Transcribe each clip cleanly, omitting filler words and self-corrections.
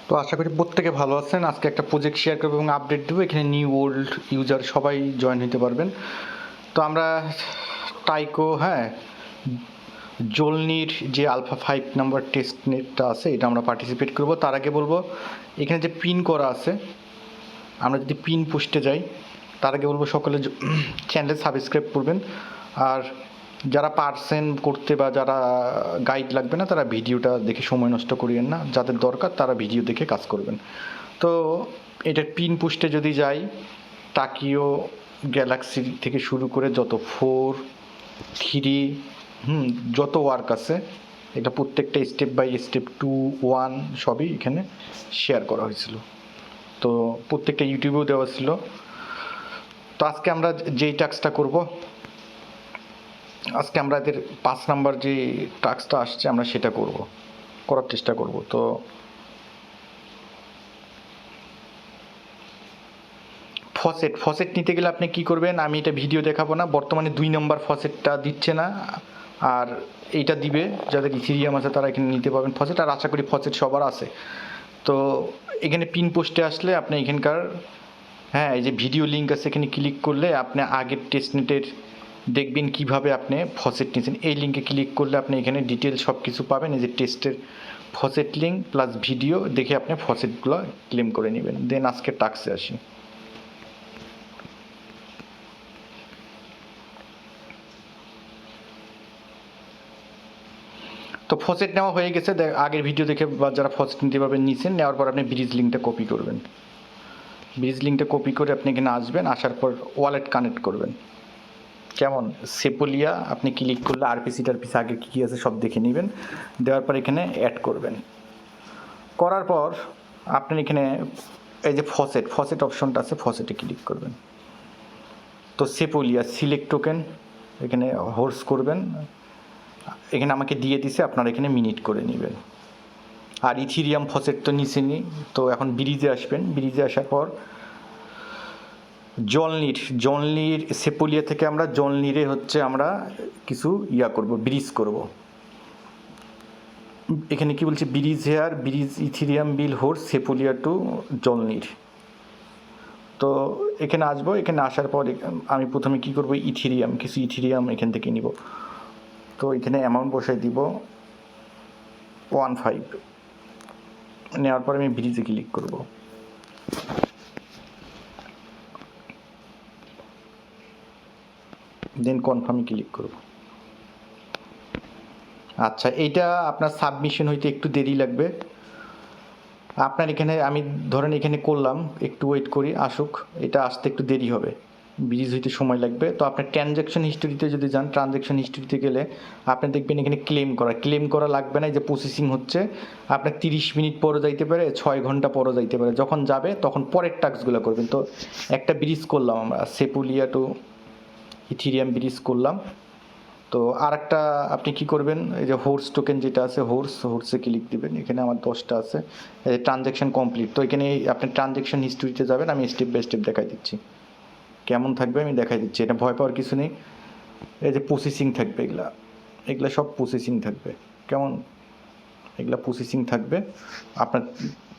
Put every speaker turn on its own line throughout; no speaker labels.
তো আশা করি প্রত্যেকে ভালো আছেন। আজকে একটা প্রজেক্ট শেয়ার করবো এবং আপডেট দেবো। এখানে নিউ ওল্ড ইউজার সবাই জয়েন হতে পারবেন। তো আমরা টাইকো, হ্যাঁ, জোলনির যে আলফা 5 নাম্বার টেস্টনেটটা আছে এটা আমরা পার্টিসিপেট করব। তার আগে বলবো এখানে যে পিন করা আছে, আমরা যদি পিন পোস্টে যাই তার আগে বলবো সকলে চ্যানেল সাবস্ক্রাইব করবেন। আর যারা পারছেন করতে বা যারা গাইড লাগবে না তারা ভিডিওটা দেখে সময় নষ্ট করিয়েন না, যাদের দরকার তারা ভিডিও দেখে কাজ করবেন। তো এটার পিন পোস্টে যদি যাই, টাকিও গ্যালাক্সি থেকে শুরু করে যত 4, 3 যত ওয়ার্ক আছে এটা প্রত্যেকটা স্টেপ বাই স্টেপ 2, 1 সবই এখানে শেয়ার করা হয়েছিল। তো প্রত্যেকটা ইউটিউবেও দেওয়া ছিল। তো আজকে আমরা যেই টাস্কটা করব, আজকে আমরা এদের 5 নাম্বার যে টাস্কটা আসছে আমরা সেটা করার চেষ্টা করব। তো ফসেট নিতে গেলে আপনি কি করবেন, আমি এটা ভিডিও দেখাবো না, বর্তমানে 2 নম্বর ফসেটটা দিচ্ছে না, আর এইটা দিবে যাদের ইথিরিয়াম আছে তারা এখানে নিতে পারবেন ফসেট। আর আশা করি ফসেট সবার আছে। তো এখানে পিন পোস্টে আসলে আপনি এখানকার, হ্যাঁ, এই যে ভিডিও লিঙ্ক আছে এখানে ক্লিক করলে আপনি আগের টেস্টনেটের দেখবেন কিভাবে আপনি ফসেট নিয়েছেন। এই লিঙ্কে ক্লিক করলে আপনি এখানে ডিটেল সব কিছু পাবেন। এই যে টেস্টের ফসেট লিঙ্ক প্লাস ভিডিও দেখে আপনি ফসেটগুলো ক্লেম করে নেবেন। দেন আজকে টাস্কে আসি। তো ফসেট নেওয়া হয়ে গেছে, আগের ভিডিও দেখে বা যারা ফসেট নিতে পারবেন নিয়েছেন। নেওয়ার পর আপনি ব্রিজ লিঙ্কটা কপি করবেন। ব্রিজ লিঙ্কটা কপি করে আপনি এখানে আসবেন, আসার পর ওয়ালেট কানেক্ট করবেন। কেমন সেপোলিয়া আপনি ক্লিক করলে আরপিসি টারপিসি আগে কী আছে সব দেখে নেবেন। দেওয়ার পর এখানে অ্যাড করবেন। করার পর আপনার এখানে এই যে ফসেট অপশনটা আছে, ফসেটে ক্লিক করবেন। তো সেপোলিয়া সিলেক্ট টোকেন এখানে হোর্স করবেন। এখানে আমাকে দিয়ে দিছে, আপনারা এখানে মিনিট করে নেবেন। আর ইথিরিয়াম ফসেট তো নিচেনি। তো এখন ব্রিজে আসবেন। ব্রিজে আসার পর জলনির সেপোলিয়া থেকে আমরা জলনিরে হচ্ছে আমরা কিছু করব, ব্রিজ করব। এখানে কি বলছে, ব্রিজ হেয়ার, ব্রিজ ইথিরিয়াম বিল হোর্স সেপোলিয়া টু জলনির। তো এখানে আসবো। এখানে আসার পর আমি প্রথমে কি করব, কিছু ইথিরিয়াম এখান থেকে নিব। তো এখানে অ্যামাউন্ট বসাই দিব 1.5। নেওয়ার পর আমি ব্রিজে ক্লিক করব। দেন কনফার্মে ক্লিক করব। আচ্ছা, এইটা আপনার সাবমিশন হইতে একটু দেরি লাগবে। আপনার এখানে আমি ধরেন এখানে করলাম, একটু ওয়েট করি আসুক, এটা আসতে একটু দেরি হবে, ব্রিজ হইতে সময় লাগবে। তো আপনার ট্রানজ্যাকশন হিস্টোরিতে যদি যান, ট্রানজ্যাকশন হিস্টোরিতে গেলে আপনি দেখবেন এখানে ক্লেম করা লাগবে না। এই যে প্রসেসিং হচ্ছে, আপনার 30 মিনিট পরও যাইতে পারে, 6 ঘন্টা পরও যাইতে পারে। যখন যাবে তখন পরের টাস্কগুলো করবেন। তো একটা ব্রিজ করলাম আমরা, সেপুলিয়া টু ইথিরিয়াম ব্রিজ করলাম। তো আর একটা আপনি কি করবেন, এই যে হোর্স টোকেন যেটা আছে, হোর্সে ক্লিক দিবেন। এখানে আমার 10টা আছে, এই ট্রানজ্যাকশন কমপ্লিট। তো এখানে আপনি ট্রানজ্যাকশন হিস্ট্রিতে যাবেন, আমি স্টেপ বাই স্টেপ দেখাই দিচ্ছি কেমন থাকবে, আমি দেখাই দিচ্ছি। এটা ভয় পাওয়ার কিছু নেই। এই যে প্রসেসিং থাকবে, এগুলা সব প্রসেসিং থাকবে। কেমন, এগুলা প্রসেসিং থাকবে। আপনার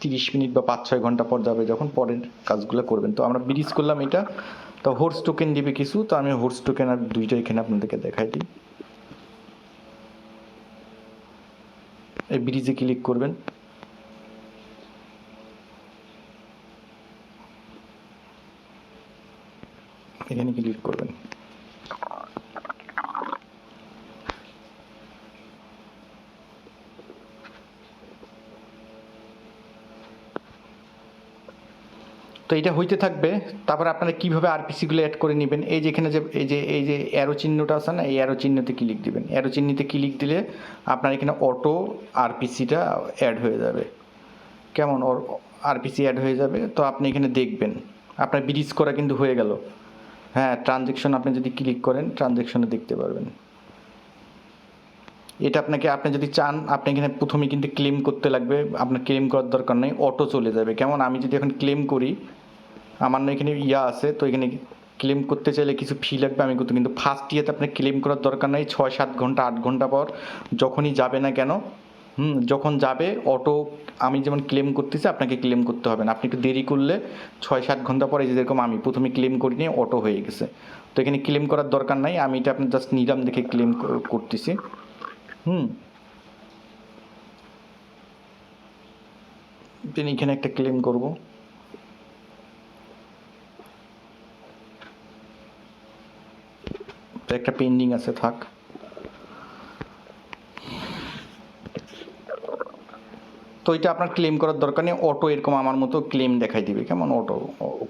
30 মিনিট বা 5-6 ঘন্টা পর যাবে, যখন পরের কাজগুলো করবেন। তো আমরা ব্রিজ করলাম এটা। তো হোর্স টোকেন দিবে কিছু, তো আমি হোর্স টোকেন আর 2টা এখানে আপনাদেরকে দেখাই দিই। এই ব্রিজে ক্লিক করবেন। এখানে ক্লিক করবেন। তো এটা হইতে থাকবে। তারপর আপনারা কীভাবে আরপিসিগুলো অ্যাড করে নেবেন, এই যে এখানে যে এই যে অ্যারো চিহ্নটা আছে না, এই অ্যারো চিহ্নতে ক্লিক দিবেন। অ্যারো চিহ্নতে ক্লিক দিলে আপনার এখানে অটো আরপিসিটা অ্যাড হয়ে যাবে। কেমন, আরপিসি অ্যাড হয়ে যাবে। তো আপনি এখানে দেখবেন আপনার ব্রিজ করা কিন্তু হয়ে গেল। হ্যাঁ, ট্রানজ্যাকশন আপনি যদি ক্লিক করেন ট্রানজ্যাকশনে দেখতে পারবেন। এটা আপনি যদি চান, আপনি এখানে প্রথমে কিন্তু ক্লেম করতে লাগবে। আপনার ক্লেম করার দরকার নেই, অটো চলে যাবে। কেমন, আমি যদি এখন ক্লেম করি, আমার না এখানে আছে, তো এখানে ক্লেম করতে চাইলে কিছু ফি লাগবে। আমি কিন্তু ফার্স্ট ইয়েতে আপনার ক্লেম করার দরকার নেই। 6-7 ঘন্টা 8 ঘন্টা পর যখনই যাবে না কেন যখন যাবে অটো, আমি যেমন ক্লেম করতেছি আপনাকে ক্লেম করতে হবে না, আপনি একটু দেরি করলে 6-7 ঘন্টা পরে যেরকম আমি প্রথমে ক্লেম করি নিয়ে অটো হয়ে গেছে। তো এখানে ক্লেম করার দরকার নাই, আমি এটা আপনার জাস্ট নিলাম দেখে ক্লেম করতেছি। এখানে একটা ক্লেম করব। তো একটা পেন্ডিং আছে, থাক। তো এটা আপনার ক্লেম করার দরকার নেই, অটো এরকম আমার মতো ক্লেম দেখাই দিবে, কেমন অটো,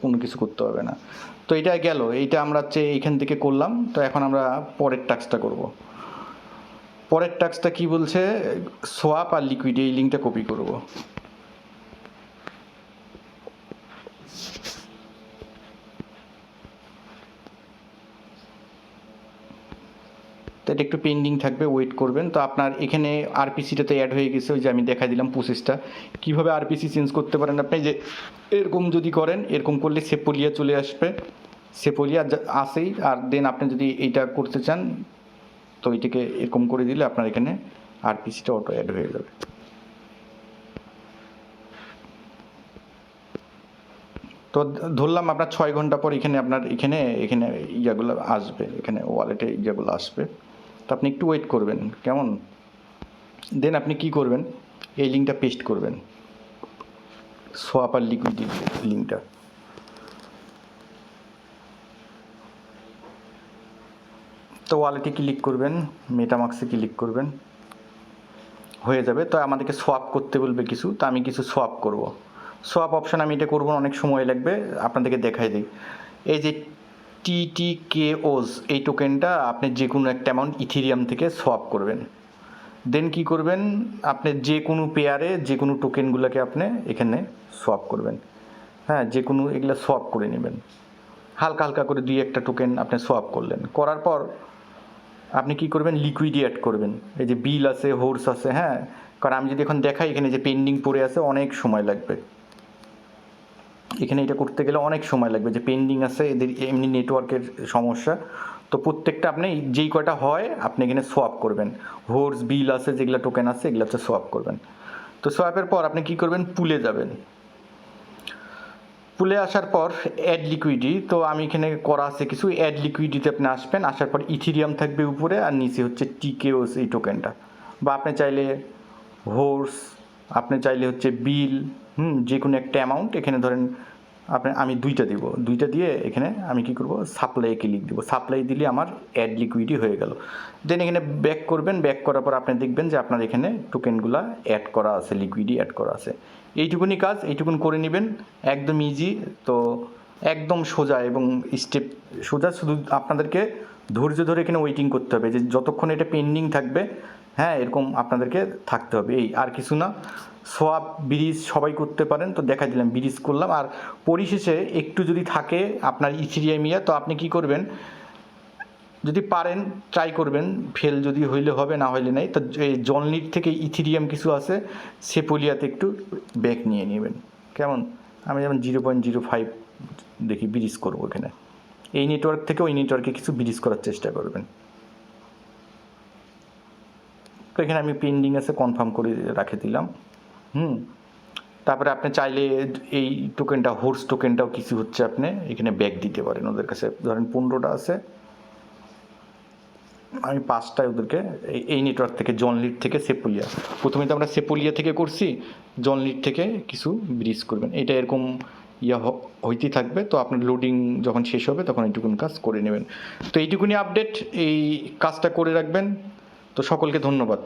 কোনো কিছু করতে হবে না। তো এটা গেল, এইটা আমরা হচ্ছে এইখান থেকে করলাম। তো এখন আমরা পরের টাস্কটা করব। পরের টাস্কটা কি বলছে, সোয়াপ আর লিকুইড, এই লিঙ্কটা কপি করব। তো এটা একটু পেন্ডিং থাকবে, ওয়েট করবেন। তো আপনার এখানে আরপিসিটাতে অ্যাড হয়ে গেছে, ওই যে আমি দেখা দিলাম প্রসেসটা কীভাবে আরপিসি চেঞ্জ করতে পারেন আপনি। যে এরকম যদি করেন, এরকম করলে সেপোলিয়া চলে আসবে, সেপোলিয়া আসেই। আর দেন আপনি যদি এইটা করতে চান, তো এইটাকে এরকম করে দিলে আপনার এখানে আরপিসিটা অটো অ্যাড হয়ে যাবে। তো ধরলাম আপনার 6 ঘন্টা পর এখানে আপনার এখানে ইয়াগুলো আসবে, এখানে ওয়ালেটে ইয়াগুলো আসবে। তো আপনি একটু ওয়েট করবেন, কেমন। দেন আপনি কি করবেন, এই লিঙ্কটা পেস্ট করবেন, সোয়াপ আর লিকুইড লিঙ্কটা। তো ওয়ালেটে ক্লিক করবেন, মেটামাক্সে ক্লিক করবেন, হয়ে যাবে। তো আমাদেরকে সোয়াপ করতে বলবে কিছু, তো আমি কিছু সোয়াপ করব। সোয়াপ অপশান আমি এটা করবো, অনেক সময় লাগবে, আপনাদেরকে দেখাই দিই। এই যে TTKOs, এই টোকেনটা আপনি যে কোনো একটা অ্যামাউন্ট ইথেরিয়াম থেকে সোয়াপ করবেন। দেন কি করবেন, আপনি যে কোনো পেয়ারে যে কোনো টোকেনগুলোকে আপনি এখানে সোয়াপ করবেন। হ্যাঁ, যে কোনো এগুলো সোয়াপ করে নেবেন, হালকা হালকা করে 2-1টা টোকেন আপনি সোয়াপ করলেন। করার পর আপনি কি করবেন, লিকুইডি অ্যাড করবেন। এই যে বিল আছে, হোর্স আছে, হ্যাঁ, কারণ আমি যদি এখন দেখাই এখানে যে পেন্ডিং পড়ে আছে, অনেক সময় লাগবে এখানে এটা করতে গেলে, অনেক সময় লাগবে। যে পেন্ডিং আছে, এদের এমনি নেটওয়ার্কের সমস্যা। তো প্রত্যেকটা আপনি যেই কয়টা হয় আপনি এখানে সোয়াপ করবেন। হোর্স, বিল আছে, যেগুলো টোকেন আছে, এগুলো হচ্ছে সোয়াপ করবেন। তো সোয়াপের পর আপনি কি করবেন, পুলে যাবেন। পুলে আসার পর অ্যাড লিকুইডি, তো আমি এখানে করা আছে কিছু, অ্যাড লিকুইডিতে আপনি আসবেন। আসার পর ইথেরিয়াম থাকবে উপরে, আর নিচে হচ্ছে TKOs এই টোকেনটা। বা আপনি চাইলে হোর্স, আপনি চাইলে হচ্ছে বিল, যে কোনো একটা অ্যামাউন্ট এখানে ধরেন আমি 2টা দিব, 2টা দিয়ে এখানে আমি কি করব, সাপ্লাই ক্লিক দিব। সাপ্লাই দিলে আমার অ্যাড লিকুইডি হয়ে গেল। দেন এখানে ব্যাক করবেন, ব্যাক করার পর আপনি দেখবেন যে আপনার এখানে টোকেনগুলো অ্যাড করা আছে, লিকুইডি অ্যাড করা আছে। এইটুকুনি কাজ, এইটুকুন করে নেবেন, একদম ইজি। তো একদম সোজা এবং স্টেপ সোজা, শুধু আপনাদেরকে ধৈর্য ধরে এখানে ওয়েটিং করতে হবে, যে যতক্ষণ এটা পেন্ডিং থাকবে, হ্যাঁ, এরকম আপনাদেরকে থাকতে হবে, এই আর কিছু না। সোয়াপ, ব্রিজ সবাই করতে পারেন, তো দেখা দিলাম ব্রিজ করলাম। আর পরিশেষে একটু যদি থাকে আপনার ইথেরিয়ামিয়া, তো আপনি কি করবেন, যদি পারেন ট্রাই করবেন, ফেল যদি হইলে হবে, না হইলে নাই। তো এই জলনির থেকে ইথেরিয়াম কিছু আছে, সেপোলিয়াতে একটু ব্যাক নিয়ে নেবেন, কেমন। আমি যেমন 0.05 দেখি ব্রিজ করবো এখানে, এই নেটওয়ার্ক থেকে ওই নেটওয়ার্কে কিছু ব্রিজ করার চেষ্টা করবেন। তো এখানে আমি পেন্ডিং আছে, কনফার্ম করে রাখে দিলাম। তারপরে আপনি চাইলে এই টোকেনটা, হোর্স টোকেনটাও কিছু হচ্ছে, আপনি এখানে ব্যাক দিতে পারেন। ওদের কাছে ধরেন 15টা আছে, আমি 5টায় ওদেরকে এই নেটওয়ার্ক থেকে, জলনির থেকে সেপোলিয়া, প্রথমে তো আমরা সেপোলিয়া থেকে করছি, জলনির থেকে কিছু ব্রিজ করবেন। এটা এরকম হইতেই থাকবে। তো আপনার লোডিং যখন শেষ হবে তখন এইটুকুন কাজ করে নেবেন। তো এইটুকুনি আপডেট, এই কাজটা করে রাখবেন। তো সকলকে ধন্যবাদ।